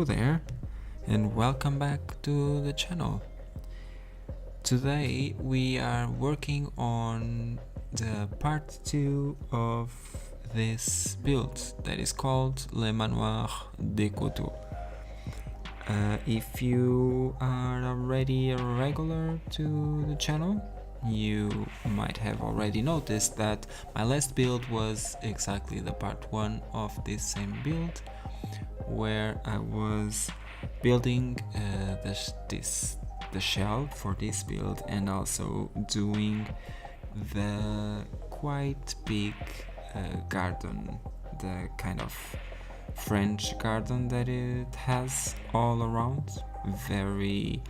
Hello there, and welcome back to the channel. Today we are working on the part 2 of this build that is called Le Manoir de Coteaux. If you are already a regular to the channel, you might have already noticed that my last build was exactly the part 1 of this same build, where I was building the shell for this build and also doing the quite big garden, the kind of French garden that it has all around. Very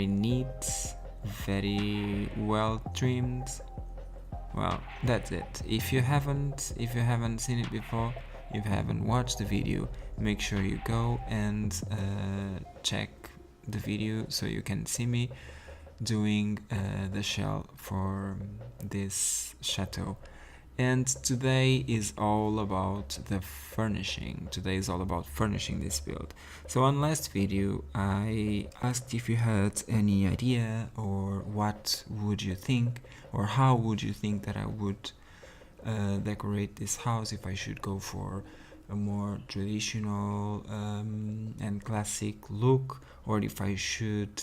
neat, very well trimmed. Well, that's it. If you haven't seen it before, if you haven't watched the video, make sure you go and check the video so you can see me doing the shell for this chateau. And today is all about the furnishing. Today is all about furnishing this build. So on last video I asked if you had any idea, or what would you think, or how would you think that I would decorate this house, if I should go for a more traditional and classic look, or if I should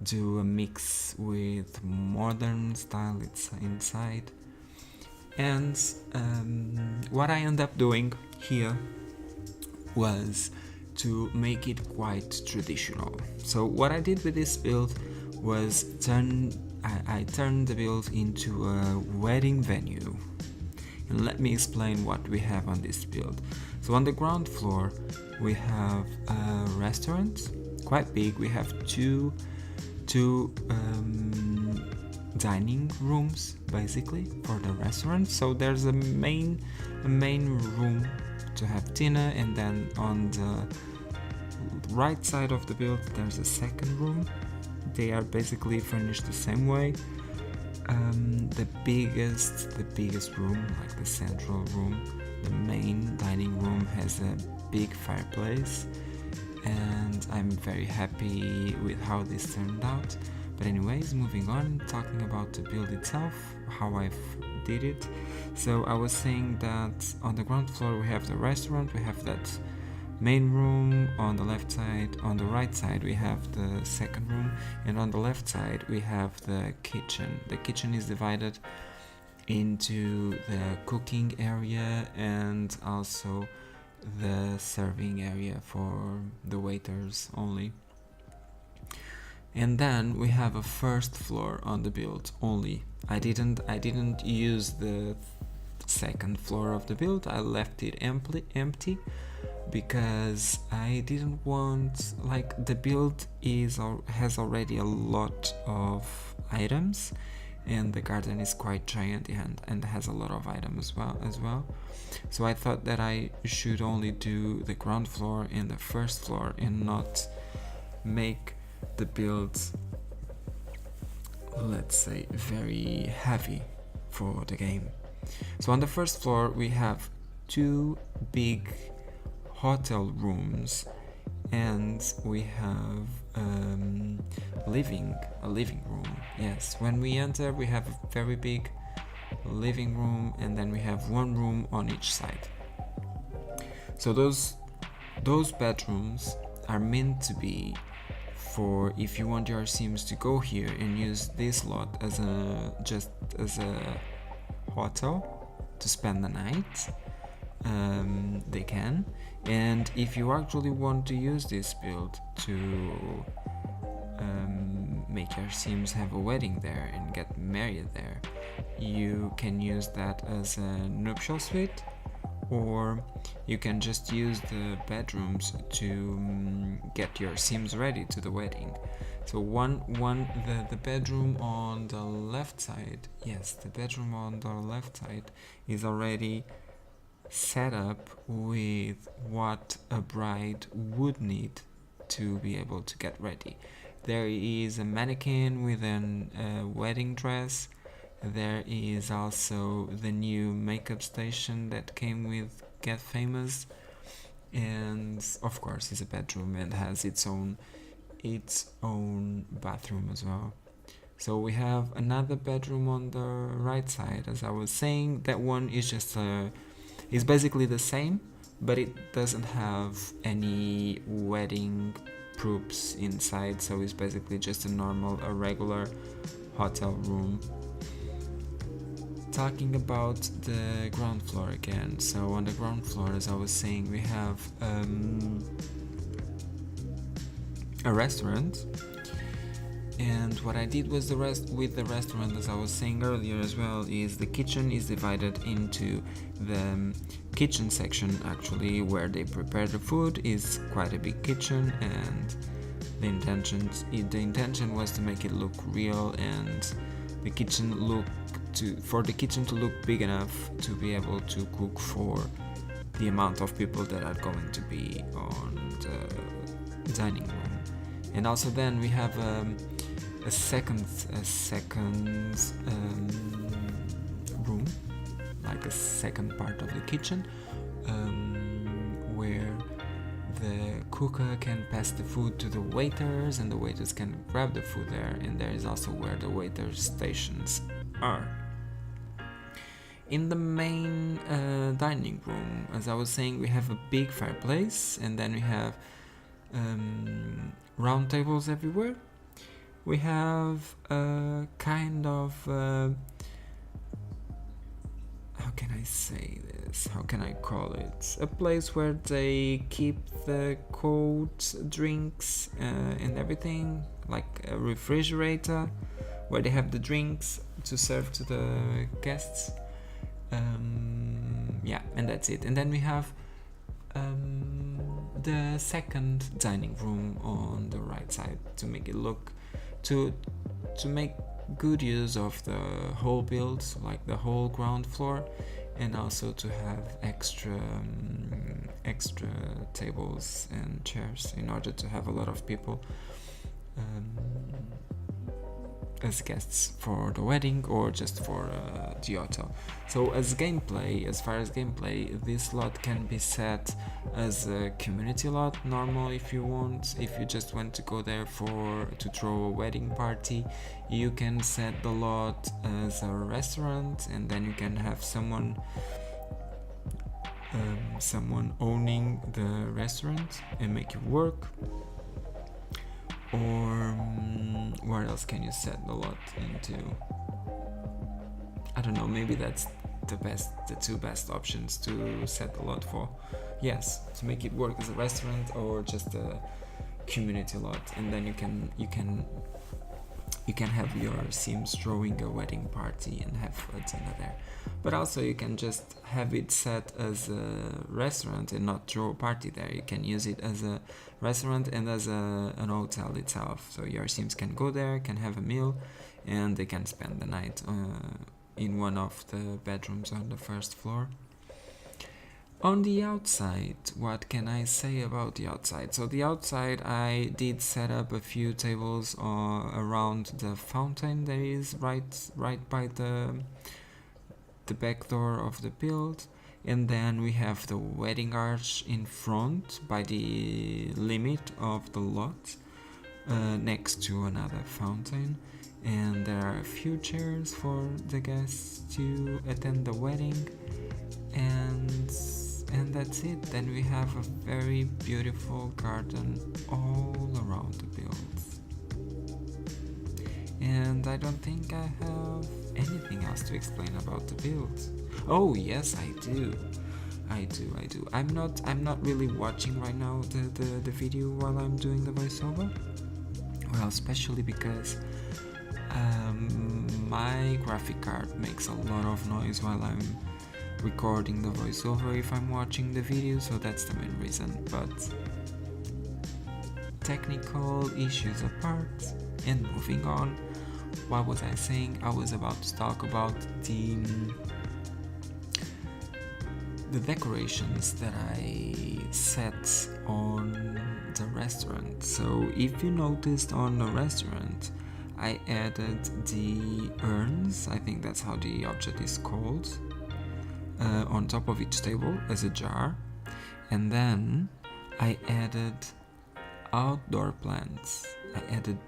do a mix with modern style inside. And what I ended up doing here was to make it quite traditional. So what I did with this build was I turned the build into a wedding venue. And let me explain what we have on this build. So on the ground floor we have a restaurant, quite big. We have two dining rooms basically for the restaurant. So there's a main room to have dinner, and then on the right side of the build there's a second room. They are basically furnished the same way. The biggest room, like the central room, the main dining room, has a big fireplace, and I'm very happy with how this turned out. But anyways, moving on, talking about the build itself, how I did it. So I was saying that on the ground floor we have the restaurant, we have that main room on the left side. On the right side we have the second room, and on the left side we have the kitchen. The kitchen is divided into the cooking area and also the serving area for the waiters only. And then we have a first floor on the build only. I didn't use the second floor of the build. I left it empty because I didn't want, like, the build has already a lot of items, and the garden is quite giant and has a lot of items as well. So I thought that I should only do the ground floor and the first floor and not make the build, let's say, very heavy for the game. So on the first floor we have two big hotel rooms, and we have a living room. Yes, when we enter we have a very big living room, and then we have one room on each side. So those bedrooms are meant to be for if you want your Sims to go here and use this lot as a hotel to spend the night, they can. And if you actually want to use this build to make your Sims have a wedding there and get married there, you can use that as a nuptial suite, or you can just use the bedrooms to get your Sims ready to the wedding. So the bedroom on the left side, yes, the bedroom on the left side is already set up with what a bride would need to be able to get ready. There is a mannequin with a wedding dress. There is also the new makeup station that came with Get Famous, and of course it's a bedroom and has its own bathroom as well. So we have another bedroom on the right side. As I was saying, that one is just is basically the same, but it doesn't have any wedding proofs inside, so it's basically just a regular hotel room. Talking about the ground floor again, so on the ground floor, as I was saying, we have a restaurant, and what I did was with the restaurant, as I was saying earlier as well, is the kitchen is divided into the kitchen section, actually, where they prepare the food. Is quite a big kitchen, and the intention was to make it look real, and the kitchen for the kitchen to look big enough to be able to cook for the amount of people that are going to be on the dining room. And also then we have a second room, like a second part of the kitchen, where the cooker can pass the food to the waiters, and the waiters can grab the food there, and there is also where the waiter stations are. In the main dining room, as I was saying, we have a big fireplace, and then we have round tables everywhere. We have a kind of how can I say this? How can I call it? A place where they keep the cold drinks and everything, like a refrigerator, where they have the drinks to serve to the guests. Yeah, and that's it. And then we have the second dining room on the right side to make it look to make good use of the whole build, like the whole ground floor, and also to have extra tables and chairs in order to have a lot of people as guests for the wedding or just for the hotel. So as far as gameplay, this lot can be set as a community lot, normal if you want. If you just want to go there to throw a wedding party, you can set the lot as a restaurant, and then you can have someone owning the restaurant and make it work. Or where else can you set the lot into? I don't know, maybe that's the two best options to set the lot for. Yes, to make it work as a restaurant or just a community lot, and then you can have your Sims throwing a wedding party and have a dinner there. But also you can just have it set as a restaurant and not throw a party there. You can use it as a restaurant and as an hotel itself. So your Sims can go there, can have a meal, and they can spend the night in one of the bedrooms on the first floor. On the outside, what can I say about the outside? So the outside, I did set up a few tables around the fountain that is right by the back door of the build, and then we have the wedding arch in front by the limit of the lot, next to another fountain, and there are a few chairs for the guests to attend the wedding, and that's it. Then we have a very beautiful garden all around the build. And I don't think I have anything else to explain about the build. Oh yes, I do. I'm not really watching right now the video while I'm doing the voiceover. Well, especially because my graphic card makes a lot of noise while I'm recording the voiceover if I'm watching the video, so that's the main reason. But technical issues apart, and moving on, what was I saying? I was about to talk about the decorations that I set on the restaurant. So if you noticed on the restaurant, I added the urns, I think that's how the object is called, on top of each table as a jar, And then I added outdoor plants. I added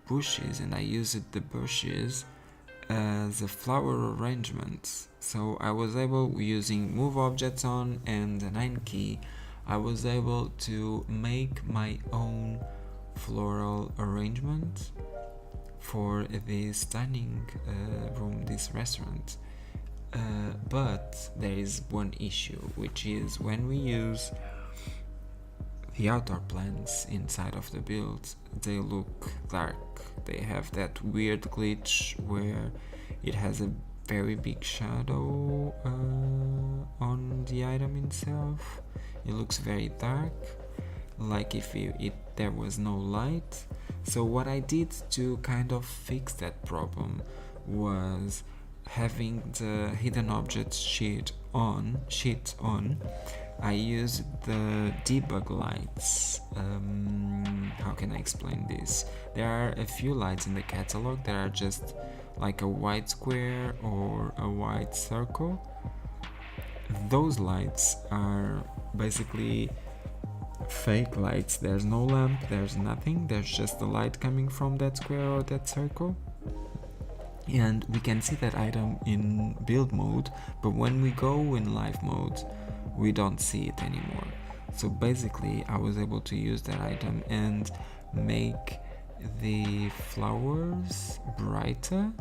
bushes, and I used the bushes as a flower arrangement. So I was able, using move objects on and the 9 key, I was able to make my own floral arrangement for this dining room, this restaurant. But there is one issue, which is when we use the outdoor plants inside of the build, they look dark. They have that weird glitch where it has a very big shadow on the item itself. It looks very dark, like if there was no light. So what I did to kind of fix that problem was having the hidden objects sheet on, I used the debug lights. How can I explain this? There are a few lights in the catalog that are just like a white square or a white circle. Those lights are basically fake lights. There's no lamp, there's nothing, there's just the light coming from that square or that circle. And we can see that item in build mode, but when we go in live mode, we don't see it anymore. So basically I was able to use that item and make the flowers brighter,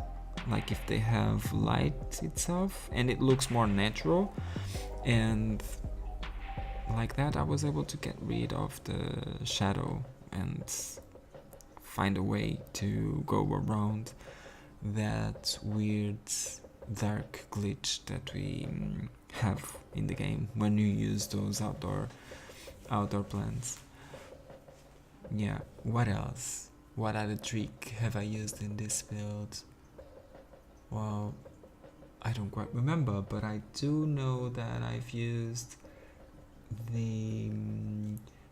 like if they have light itself, and it looks more natural. And like that I was able to get rid of the shadow and find a way to go around that weird dark glitch that we have in the game when you use those outdoor plants. Yeah, what else? What other trick have I used in this build? Well, I don't quite remember, but I do know that I've used the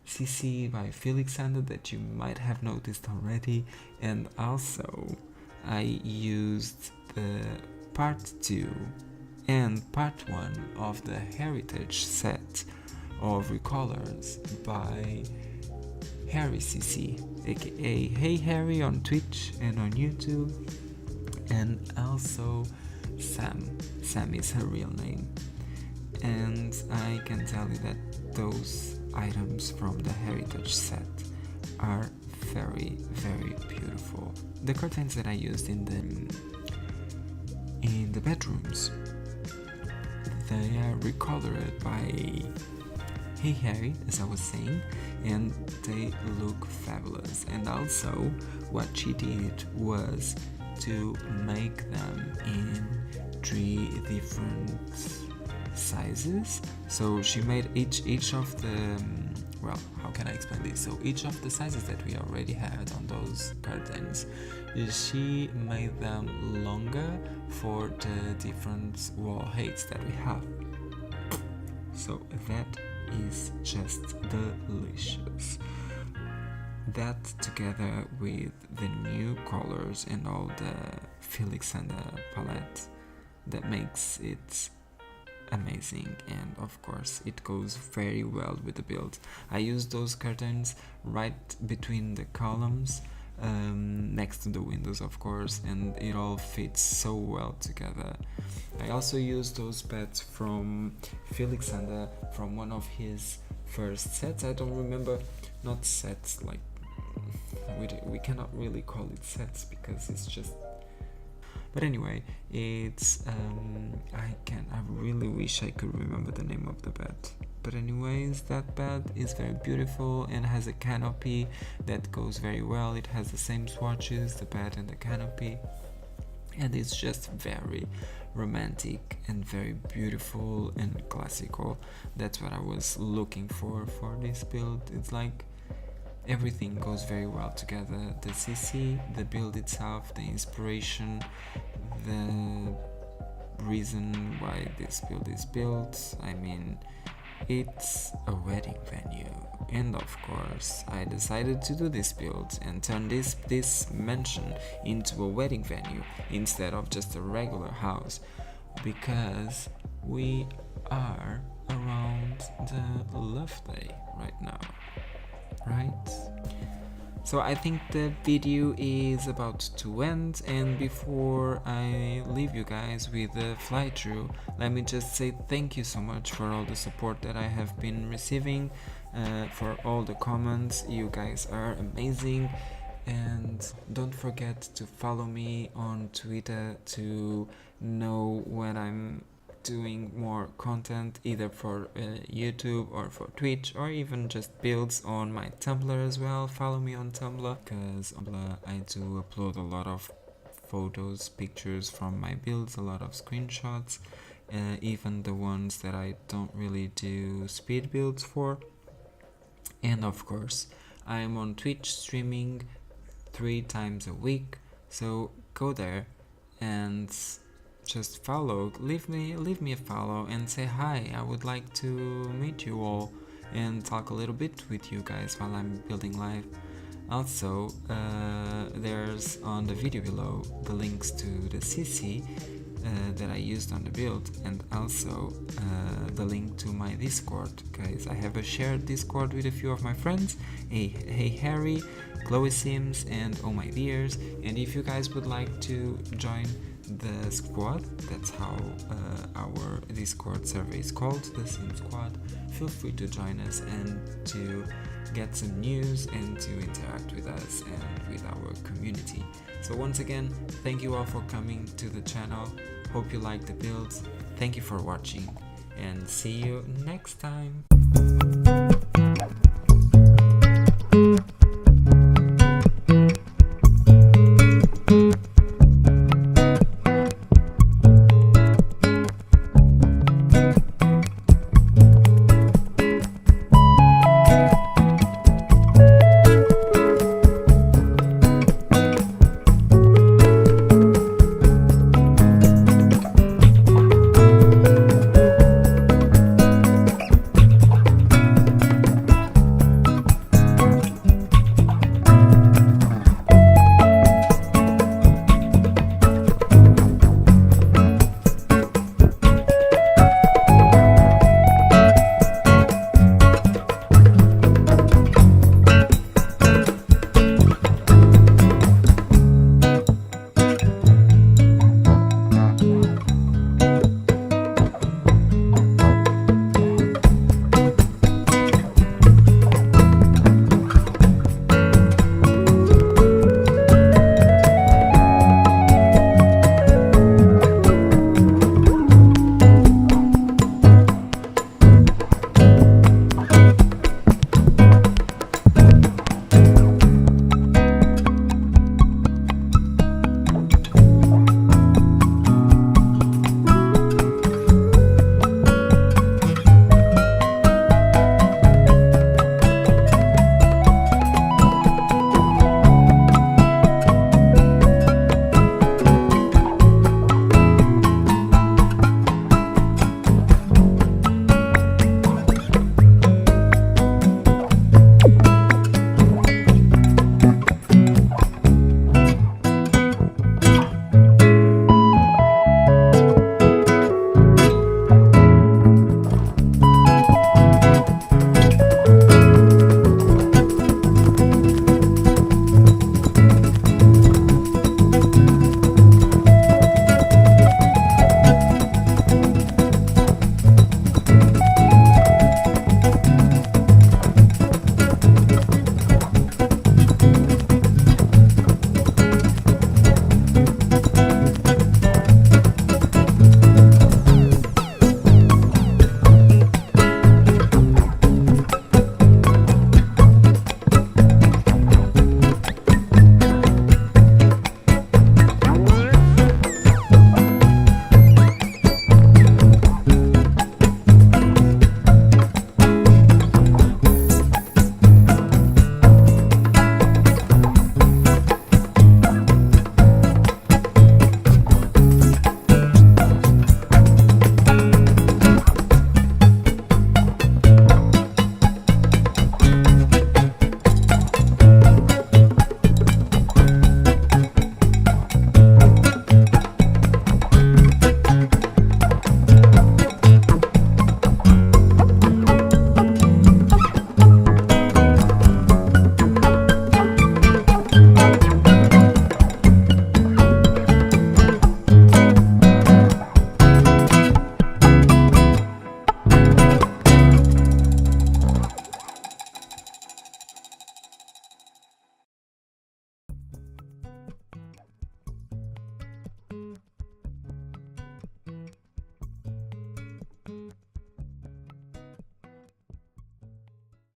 CC by Felixander that you might have noticed already, and also I used the part 2 and part 1 of the heritage set of recolors by Harry CC, aka Hey Harry on Twitch and on YouTube, and also Sam. Sam is her real name. And I can tell you that those items from the heritage set are very, very beautiful. The curtains that I used in the bedrooms, they are recolored by Hey Harry, as I was saying, and they look fabulous. And also what she did was to make them in 3 different sizes. So she made each of the well, how can I explain this? So each of the sizes that we already had on those curtains, she made them longer for the different wall heights that we have. So that is just delicious. That together with the new colors and all the Felixander palette, that makes it amazing, and of course it goes very well with the build. I used those curtains right between the columns, next to the windows of course, and it all fits so well together. I also used those beds from Felixander from one of his first sets. I don't remember, not sets, like we cannot really call it sets because it's just, but anyway, it's I really wish I could remember the name of the bed. But anyways, that bed is very beautiful and has a canopy that goes very well. It has the same swatches, the bed and the canopy, and it's just very romantic and very beautiful and classical. That's what I was looking for this build. It's like everything goes very well together. The CC, the build itself, the inspiration, the reason why this build is built. I mean, it's a wedding venue, and of course I decided to do this build and turn this mansion into a wedding venue instead of just a regular house, because we are around the love day right now, right? So I think the video is about to end, and before I leave you guys with the fly-through, let me just say thank you so much for all the support that I have been receiving, for all the comments. You guys are amazing, and don't forget to follow me on Twitter to know when I'm doing more content, either for YouTube or for Twitch, or even just builds on my Tumblr as well. Follow me on Tumblr, because on Tumblr I do upload a lot of photos, pictures from my builds, a lot of screenshots, even the ones that I don't really do speed builds for. And of course, I am on Twitch streaming 3 times a week, so go there and just follow, leave me a follow and say hi. I would like to meet you all and talk a little bit with you guys while I'm building live. Also, there's on the video below the links to the CC that I used on the build, and also the link to my Discord, guys. I have a shared Discord with a few of my friends, Hey Harry, Chloe Sims, and Oh My Beers. And if you guys would like to join the squad, that's how our Discord server is called, the Sim Squad, feel free to join us and to get some news and to interact with us and with our community. So once again, thank you all for coming to the channel. Hope you like the builds. Thank you for watching, and see you next time.